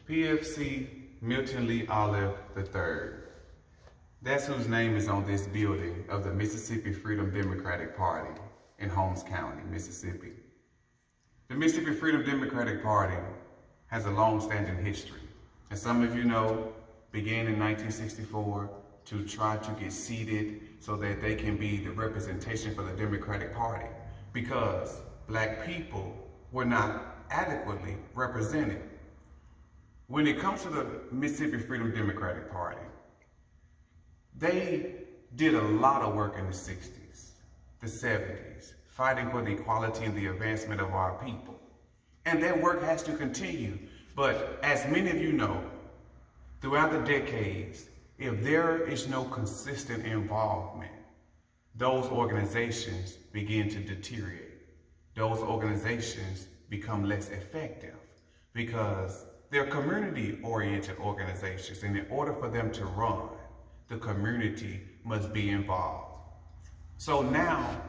PFC Milton Lee Olive III. That's whose name is on this building of the Mississippi Freedom Democratic Party in Holmes County, Mississippi. The Mississippi Freedom Democratic Party has a long-standing history. As some of you know, began in 1964 to try to get seated so that they can be the representation for the Democratic Party because Black people were not adequately represented. When it comes to the Mississippi Freedom Democratic Party, they did a lot of work in the 60s, the 70s, fighting for the equality and the advancement of our people. And that work has to continue. But as many of you know, throughout the decades, if there is no consistent involvement, those organizations begin to deteriorate. Those organizations become less effective because they're community-oriented organizations, and in order for them to run, the community must be involved. So now,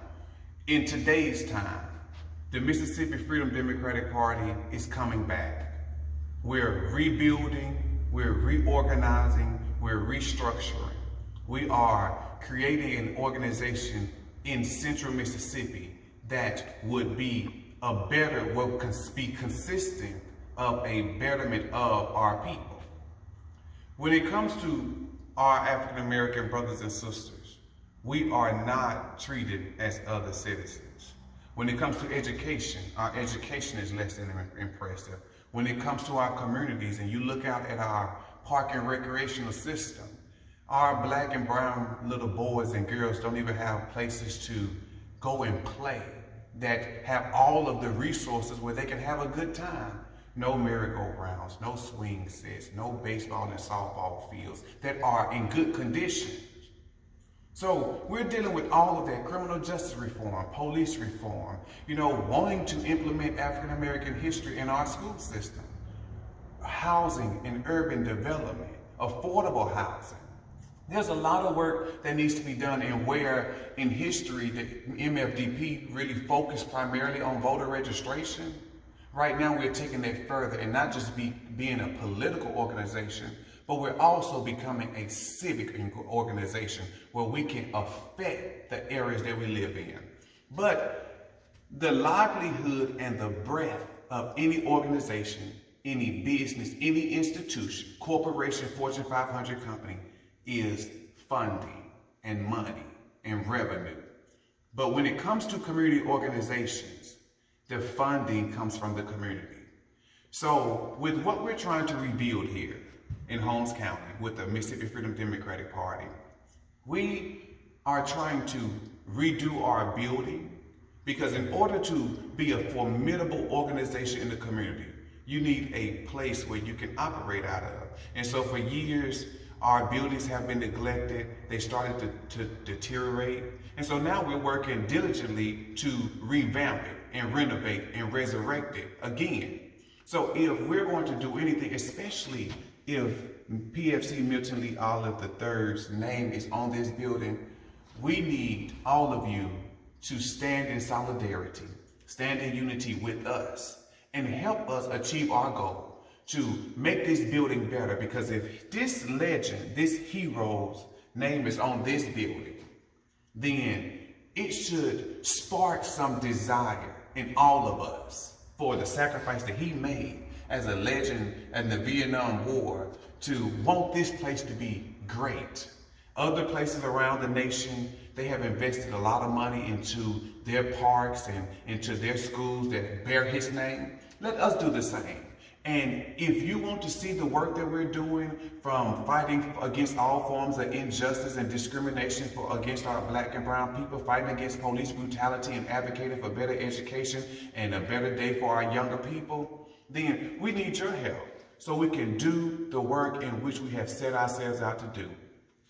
in today's time, the Mississippi Freedom Democratic Party is coming back. We're rebuilding, we're reorganizing, we're restructuring. We are creating an organization in central Mississippi that would be be consistent of a betterment of our people. When it comes to our African American brothers and sisters, we are not treated as other citizens. When it comes to education, our education is less than impressive. When it comes to our communities, and you look out at our park and recreational system, our Black and brown little boys and girls don't even have places to go and play that have all of the resources where they can have a good time. No merry-go-rounds, no swing sets, no baseball and softball fields that are in good condition. So we're dealing with all of that: criminal justice reform, police reform, wanting to implement African American history in our school system, housing and urban development, affordable housing. There's a lot of work that needs to be done, and where in history the MFDP really focused primarily on voter registration, right now we're taking that further and not just being a political organization, but we're also becoming a civic organization where we can affect the areas that we live in. But the livelihood and the breadth of any organization, any business, any institution, corporation, Fortune 500 company is funding and money and revenue. But when it comes to community organizations, the funding comes from the community. So with what we're trying to rebuild here in Holmes County with the Mississippi Freedom Democratic Party, we are trying to redo our building, because in order to be a formidable organization in the community, you need a place where you can operate out of. And so for years, our buildings have been neglected. They started to deteriorate. And so now we're working diligently to revamp it and renovate and resurrect it again. So if we're going to do anything, especially if PFC Milton Lee Olive III's name is on this building, we need all of you to stand in solidarity, stand in unity with us, and help us achieve our goal to make this building better. Because if this legend, this hero's name is on this building, then it should spark some desire in all of us for the sacrifice that he made as a legend in the Vietnam War to want this place to be great. Other places around the nation, they have invested a lot of money into their parks and into their schools that bear his name. Let us do the same. And if you want to see the work that we're doing, from fighting against all forms of injustice and discrimination against our Black and brown people, fighting against police brutality and advocating for better education and a better day for our younger people, then we need your help so we can do the work in which we have set ourselves out to do.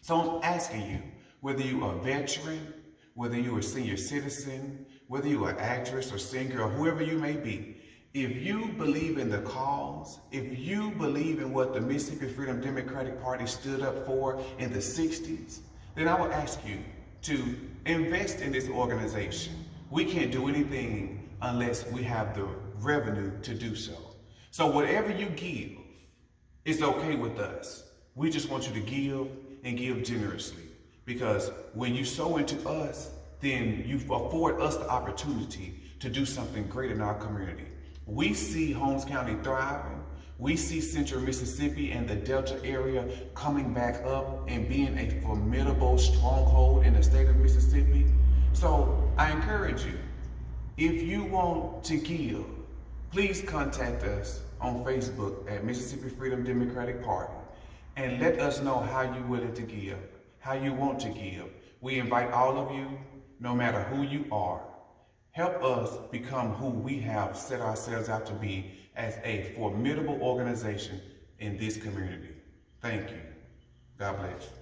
So I'm asking you, whether you are a veteran, whether you are a senior citizen, whether you are an actress or singer or whoever you may be, if you believe in the cause, if you believe in what the Mississippi Freedom Democratic Party stood up for in the 60s, then I will ask you to invest in this organization. We can't do anything unless we have the revenue to do so. So whatever you give, It's okay with us. We just want you to give and give generously, because when you sow into us, then you afford us the opportunity to do something great in our community. We see Holmes County thriving. We see Central Mississippi and the Delta area coming back up and being a formidable stronghold in the state of Mississippi. So I encourage you, if you want to give, please contact us on Facebook at Mississippi Freedom Democratic Party and let us know how you're willing to give, how you want to give. We invite all of you, no matter who you are. Help us become who we have set ourselves out to be as a formidable organization in this community. Thank you. God bless.